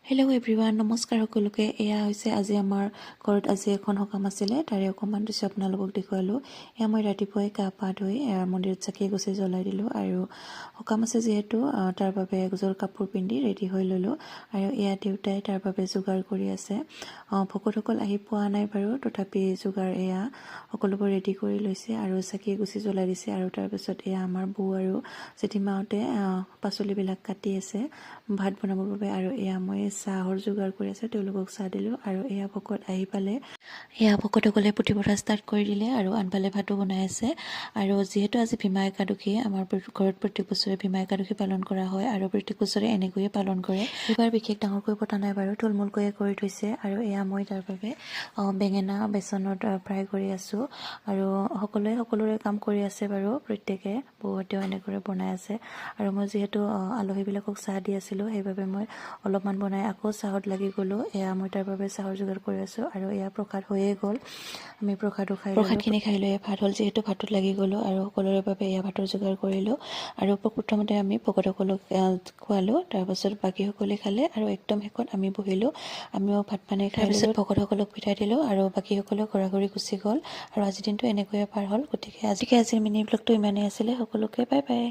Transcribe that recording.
Hello' everyone, নমস্কাৰ সকলোকে। এয়া হৈছে আজি আমাৰ ঘৰত আজি এখন সকাম আছিলে, তাৰে অকণমান দৃশ্য আপোনালোকক দেখুৱালোঁ। এয়া মই ৰাতিপুৱাই গা পা ধুই মন্দিৰত চাকি এগছি জ্বলাই দিলোঁ আৰু সকাম আছে যিহেতু তাৰ বাবে এযোৰ কাপোৰ পিন্ধি ৰেডি হৈ ল'লোঁ। আৰু এয়া দেউতাই তাৰ বাবে যোগাৰ কৰি আছে। ভকতসকল আহি পোৱা নাই বাৰু, তথাপি যোগাৰ এয়া সকলোবোৰ ৰেডি কৰি লৈছে আৰু চাকি এগছি জ্বলাই দিছে। আৰু তাৰপিছত এয়া আমাৰ বৌ আৰু জেঠীমাহঁতে পাচলিবিলাক কাটি আছে ভাত বনাবৰ বাবে। আৰু এয়া মই চাহৰ যোগাৰ কৰি আছে, তেওঁলোকক চাহ দিলোঁ। আৰু এয়া ভকত আহি পালে, এয়া ভকতসকলে পুথিপঢ়া ষ্টাৰ্ট কৰি দিলে আৰু আনফালে ভাতো বনাই আছে। আৰু যিহেতু আজি ভীমা একাদশী, আমাৰ ঘৰত প্ৰত্যেক বছৰে ভীমা একাদশী পালন কৰা হয় আৰু প্ৰত্যেক বছৰে এনেকৈয়ে পালন কৰে। এইবাৰ বিশেষ ডাঙৰকৈ পতা নাই বাৰু, থুলমূলকৈয়ে কৰি থৈছে। আৰু এয়া মই তাৰ বাবে বেঙেনা বেচনত ফ্ৰাই কৰি আছোঁ। আৰু সকলোৱে সকলোৰে কাম কৰি আছে বাৰু, প্ৰত্যেকে বৌহঁতেও এনেকৈ বনাই আছে। আৰু মই যিহেতু আলহীবিলাকক চাহ দি আছিলোঁ, সেইবাবে মই অলপমান বনাই আকৌ চাহত লাগি গ'লোঁ। এয়া মই তাৰ বাবে চাহৰ যোগাৰ কৰি আছোঁ। আৰু এয়া প্ৰসাদ হৈয়ে গ'ল, আমি প্ৰসাদো খাই প্ৰসাদখিনি খাই লৈ ভাত হ'ল যিহেতু ভাতত লাগি গ'লোঁ আৰু সকলোৰে বাবে এয়া ভাতৰ যোগাৰ কৰিলোঁ। আৰু প্ৰথমতে আমি ভকতসকলক খোৱালোঁ, তাৰপাছত বাকীসকলে খালে আৰু একদম শেষত আমি বহিলোঁ, আমিও ভাত পানী খাই তাৰপিছত ভকতসকলক বিদায় দিলোঁ আৰু বাকীসকলেও ঘৰা ঘৰি গুচি গ'ল। আৰু আজিৰ দিনটো এনেকৈয়ে পাৰ হ'ল। গতিকে আজিৰ মিনি ব্লগটো ইমানেই আছিলে। সকলোকে বাই বাই।